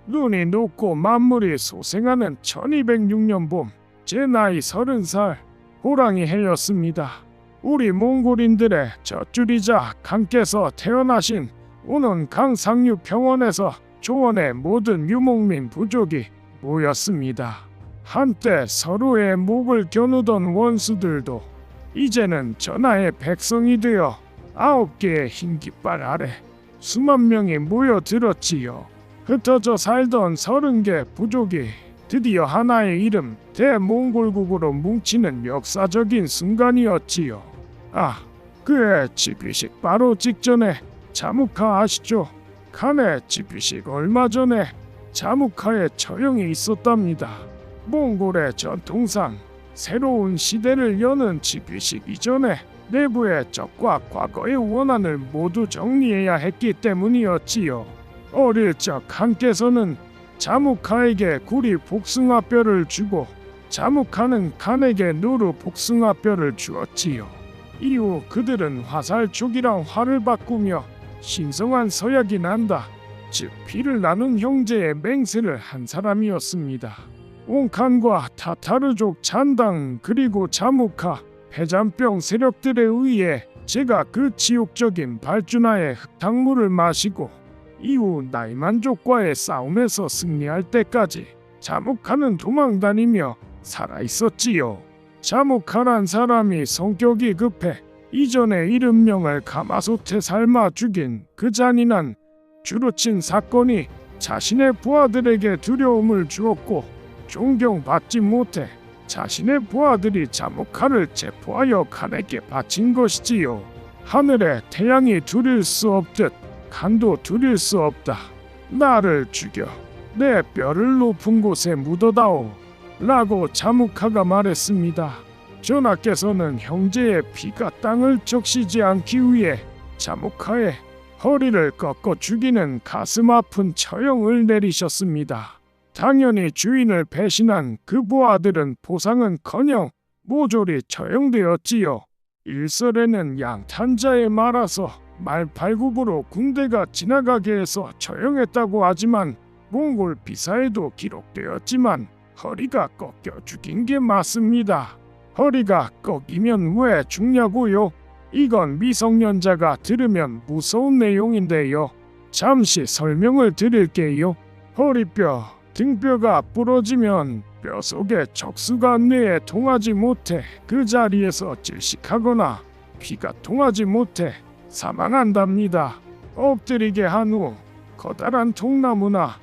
눈이 녹고 만물이 소생하는 1206년 봄, 제 나이 30살, 호랑이 해였습니다. 우리 몽골인들의 젖줄이자 강께서 태어나신 우는 강상류 평원에서 조원의 모든 유목민 부족이 모였습니다. 한때 서로의 목을 겨누던 원수들도 이제는 전하의 백성이 되어 9개의 흰 깃발 아래 수만 명이 모여들었지요. 흩어져 살던 30개 부족이 드디어 하나의 이름 대몽골국으로 뭉치는 역사적인 순간이었지요. 그의 집이식 바로 직전에 자무카 아시죠? 칸의 집이식 얼마 전에 자무카에 처형이 있었답니다. 몽골의 전통상 새로운 시대를 여는 집이식 이전에 내부의 적과 과거의 원한을 모두 정리해야 했기 때문이었지요. 어릴 적 칸께서는 자무카에게 구리 복숭아뼈를 주고 자무카는 칸에게 누르 복숭아뼈를 주었지요. 이후 그들은 화살촉이랑 활을 바꾸며 신성한 서약이 난다, 즉 피를 나눈 형제의 맹세를 한 사람이었습니다. 옹칸과 타타르족 잔당 그리고 자무카, 폐잔병 세력들에 의해 제가 그 지옥적인 발주나의 흙탕물을 마시고 이후 나이만족과의 싸움에서 승리할 때까지 자무카는 도망다니며 살아있었지요. 자무카란 사람이 성격이 급해 이전에 70명을 가마솥에 삶아 죽인 그 잔인한 주루친 사건이 자신의 부하들에게 두려움을 주었고 존경받지 못해 자신의 부하들이 자무카를 체포하여 칸에게 바친 것이지요. 하늘에 태양이 두릴 수 없듯 칸도 두릴 수 없다. 나를 죽여 내 뼈를 높은 곳에 묻어다오 라고 자무카가 말했습니다. 전하께서는 형제의 피가 땅을 적시지 않기 위해 자무카의 허리를 꺾어 죽이는 가슴 아픈 처형을 내리셨습니다. 당연히 주인을 배신한 그 부하들은 보상은커녕 모조리 처형되었지요. 일설에는 양탄자에 말아서 말발굽으로 군대가 지나가게 해서 처형했다고 하지만 몽골 비사에도 기록되었지만 허리가 꺾여 죽인 게 맞습니다. 허리가 꺾이면 왜 죽냐고요? 이건 미성년자가 들으면 무서운 내용인데요. 잠시 설명을 드릴게요. 허리뼈, 등뼈가 부러지면 뼈 속에 척수가 뇌에 통하지 못해 그 자리에서 질식하거나 피가 통하지 못해 사망한답니다. 엎드리게 한 후 커다란 통나무나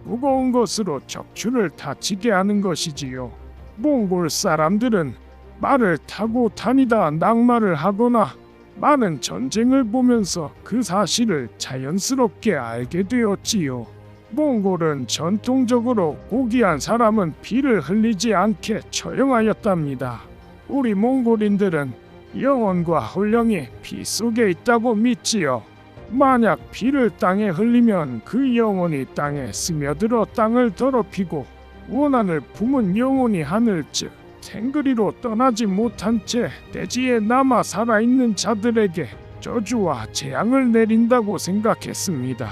무거운 것으로 척추를 다치게 하는 것이지요. 몽골 사람들은 말을 타고 다니다 낙마를 하거나 많은 전쟁을 보면서 그 사실을 자연스럽게 알게 되었지요. 몽골은 전통적으로 고귀한 사람은 피를 흘리지 않게 처형하였답니다. 우리 몽골인들은 영혼과 혼령이 피 속에 있다고 믿지요. 만약 피를 땅에 흘리면 그 영혼이 땅에 스며들어 땅을 더럽히고 원한을 품은 영혼이 하늘즉 탱그리로 떠나지 못한 채 대지에 남아 살아있는 자들에게 저주와 재앙을 내린다고 생각했습니다.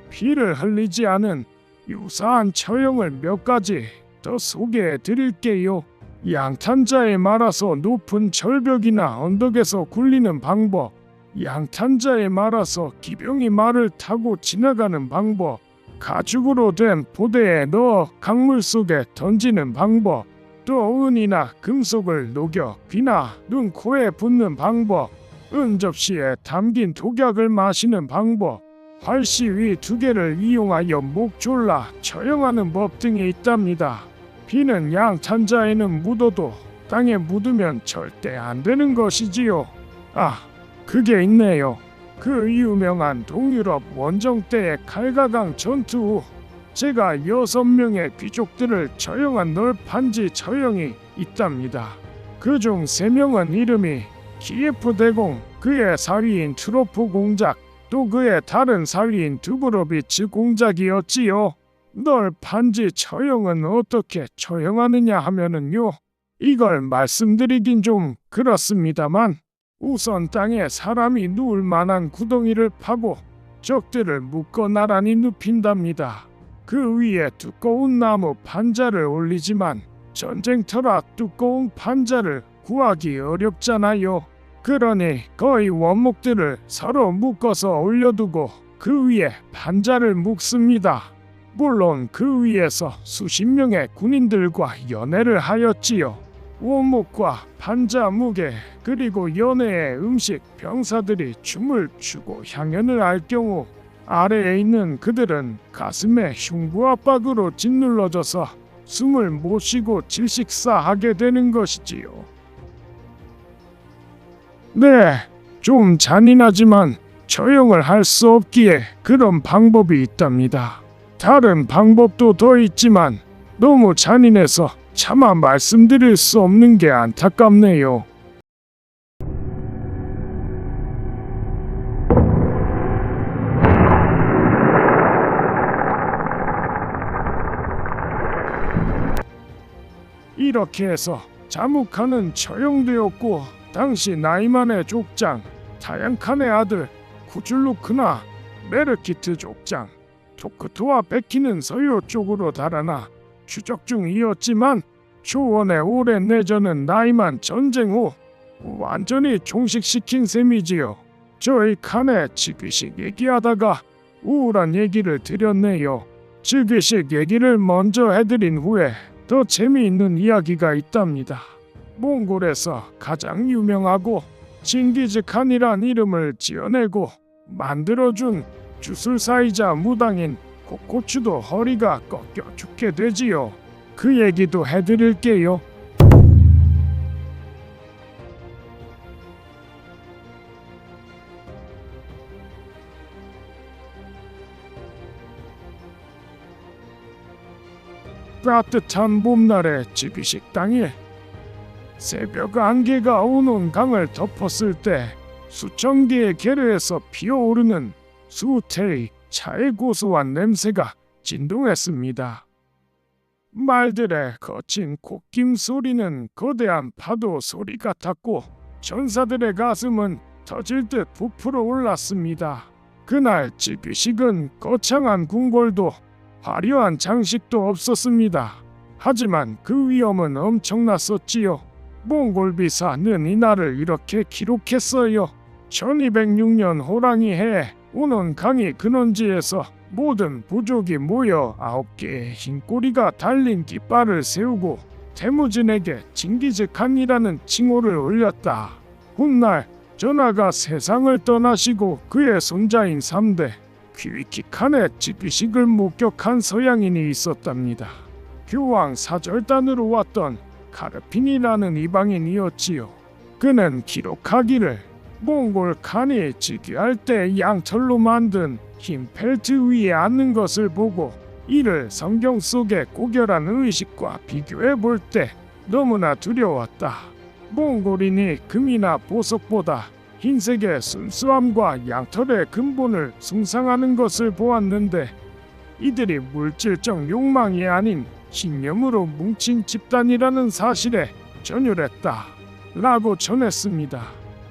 피를 흘리지 않은 유사한 처형을 몇 가지 더 소개해 드릴게요. 양탄자에 말아서 높은 절벽이나 언덕에서 굴리는 방법, 양탄자에 말아서 기병이 말을 타고 지나가는 방법, 가죽으로 된 보대에 넣어 강물 속에 던지는 방법, 또 은이나 금속을 녹여 귀나 눈, 코에 붓는 방법, 은접시에 담긴 독약을 마시는 방법, 활시위 2개를 이용하여 목 졸라 처형하는 법 등이 있답니다. 피는 양탄자에는 묻어도 땅에 묻으면 절대 안 되는 것이지요. 그게 있네요. 그 유명한 동유럽 원정 때의 칼가강 전투 후 제가 6명의 귀족들을 처형한 널판지 처형이 있답니다. 그중 3명은 이름이 키예프 대공, 그의 사위인 트로프 공작, 또 그의 다른 사위인 두브로비츠 공작이었지요. 널판지 처형은 어떻게 처형하느냐 하면은요, 이걸 말씀드리긴 좀 그렇습니다만 우선 땅에 사람이 누울 만한 구덩이를 파고 적들을 묶어 나란히 눕힌답니다. 그 위에 두꺼운 나무 판자를 올리지만 전쟁터라 두꺼운 판자를 구하기 어렵잖아요. 그러니 거의 원목들을 서로 묶어서 올려두고 그 위에 판자를 묶습니다. 물론 그 위에서 수십 명의 군인들과 연애를 하였지요. 원목과 판자 무게 그리고 연회의 음식 병사들이 춤을 추고 향연을 할 경우 아래에 있는 그들은 가슴에 흉부 압박으로 짓눌러져서 숨을 못 쉬고 질식사하게 되는 것이지요. 네, 좀 잔인하지만 처형을 할 수 없기에 그런 방법이 있답니다. 다른 방법도 더 있지만 너무 잔인해서 차마 말씀드릴 수 없는 게 안타깝네요. 이렇게 해서 자묵한은 처형되었고 당시 나이만의 족장 타양칸의 아들 쿠줄루크나 메르키트 족장 토크토와 베키는 서요 쪽으로 달아나 추적 중이었지만 초원의 오랜 내전은 나이만 전쟁 후 완전히 종식시킨 셈이지요. 저희 칸의 즉위식 얘기하다가 우울한 얘기를 드렸네요. 즉위식 얘기를 먼저 해드린 후에 더 재미있는 이야기가 있답니다. 몽골에서 가장 유명하고 징기즈칸이란 이름을 지어내고 만들어준 주술사이자 무당인 코코추도 허리가 꺾여 죽게 되지요. 그 얘기도 해드릴게요. 따뜻한 봄날의 즉위식 당일 새벽 안개가 오는 강을 덮었을 때 수천 개의 게르에서 피어오르는 수태의 차의 고소한 냄새가 진동했습니다. 말들의 거친 콧김 소리는 거대한 파도 소리 같았고 전사들의 가슴은 터질 듯 부풀어 올랐습니다. 그날 즉위식은 거창한 궁궐도 화려한 장식도 없었습니다. 하지만 그 위험은 엄청났었지요. 몽골비사는 이날을 이렇게 기록했어요. 1206년 호랑이 해에 우는 강이 근원지에서 모든 부족이 모여 9개의 흰 꼬리가 달린 깃발을 세우고 태무진에게 징기즈칸이라는 칭호를 올렸다. 훗날 전하가 세상을 떠나시고 그의 손자인 3대 퀴위키칸의 즉위식을 목격한 서양인이 있었답니다. 교황 사절단으로 왔던 카르핀이라는 이방인이었지요. 그는 기록하기를 몽골 칸이 즉위할 때 양털로 만든 흰 펠트 위에 앉는 것을 보고 이를 성경 속의 고결한 의식과 비교해 볼 때 너무나 두려웠다. 몽골인이 금이나 보석보다 흰색의 순수함과 양털의 근본을 숭상하는 것을 보았는데 이들이 물질적 욕망이 아닌 신념으로 뭉친 집단이라는 사실에 전율했다. 라고 전했습니다.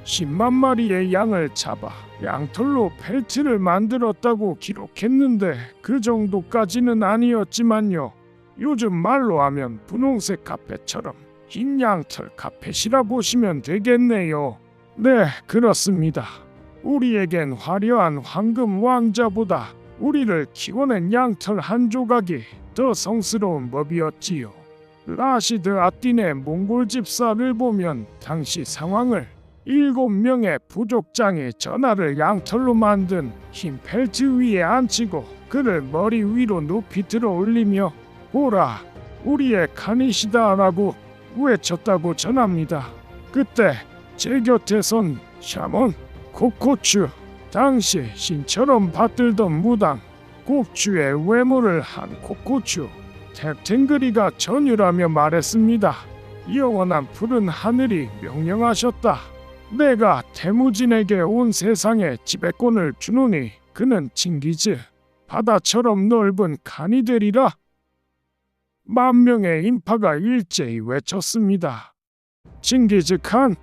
10만 마리의 양을 잡아 양털로 펠트를 만들었다고 기록했는데 그 정도까지는 아니었지만요. 요즘 말로 하면 분홍색 카펫처럼 흰 양털 카펫이라 보시면 되겠네요. 네, 그렇습니다. 우리에겐 화려한 황금 왕자보다 우리를 키워낸 양털 한 조각이 더 성스러운 법이었지요. 라시드 아딘의 몽골 집사를 보면 당시 상황을 7명의 부족장이 전하를 양털로 만든 흰 펠트 위에 앉히고 그를 머리 위로 높이 들어 올리며 보라, 우리의 칸이시다라고 외쳤다고 전합니다. 그때 제 곁에 선 샤먼 코코추, 당시 신처럼 받들던 무당 곱추의 외모를 한 코코추 탭탱그리가 전율하며 말했습니다. 영원한 푸른 하늘이 명령하셨다. 내가 태무진에게 온 세상의 지배권을 주노니 그는 징기즈 바다처럼 넓은 칸이 되리라. 10,000명의 인파가 일제히 외쳤습니다. 징기즈 칸,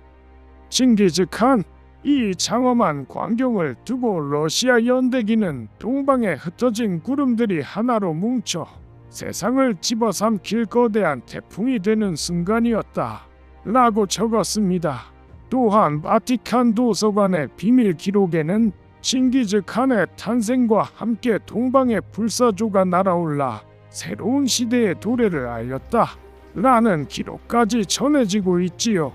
징기즈 칸. 이 장엄한 광경을 두고 러시아 연대기는 동방에 흩어진 구름들이 하나로 뭉쳐 세상을 집어삼킬 거대한 태풍이 되는 순간이었다. 라고 적었습니다. 또한 바티칸 도서관의 비밀 기록에는 칭기즈 칸의 탄생과 함께 동방의 불사조가 날아올라 새로운 시대의 도래를 알렸다. 라는 기록까지 전해지고 있지요.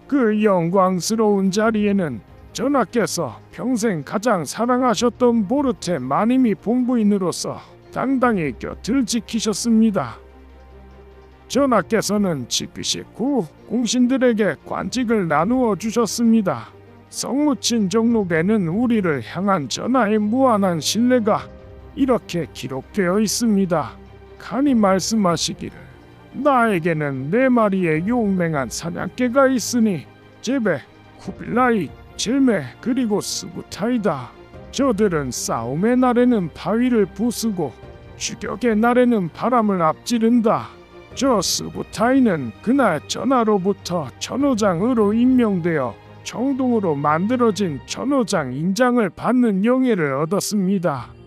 그 영광스러운 자리에는 전하께서 평생 가장 사랑하셨던 보르테 마님이 본부인으로서 당당히 곁을 지키셨습니다. 전하께서는 즉위식 후 공신들에게 관직을 나누어 주셨습니다. 성무친 정록에는 우리를 향한 전하의 무한한 신뢰가 이렇게 기록되어 있습니다. 칸이 말씀하시기를 나에게는 4마리의 용맹한 사냥개가 있으니 제베, 쿠빌라이, 젤메 그리고 스부타이다. 저들은 싸움의 날에는 바위를 부수고 추격의 날에는 바람을 앞지른다. 저 스부타이는 그날 전하로부터 전호장으로 임명되어 정동으로 만들어진 전호장 인장을 받는 영예를 얻었습니다.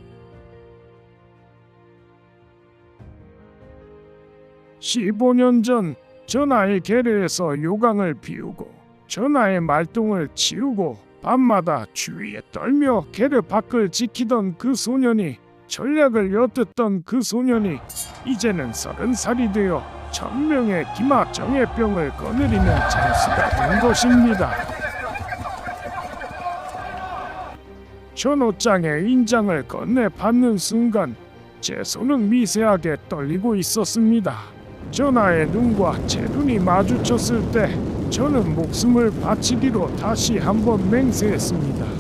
15년 전 전하의 계례에서 요강을 비우고 전하의 말똥을 치우고 밤마다 추위에 떨며 계례 밖을 지키던 그 소년이 전략을 엿듣던 그 소년이 이제는 30살이 되어 1000명의 기마 정예병을 거느리는 장수가 된 것입니다. 전호장의 인장을 건네받는 순간 제 손은 미세하게 떨리고 있었습니다. 전하의 눈과 제 눈이 마주쳤을 때 저는 목숨을 바치기로 다시 한번 맹세했습니다.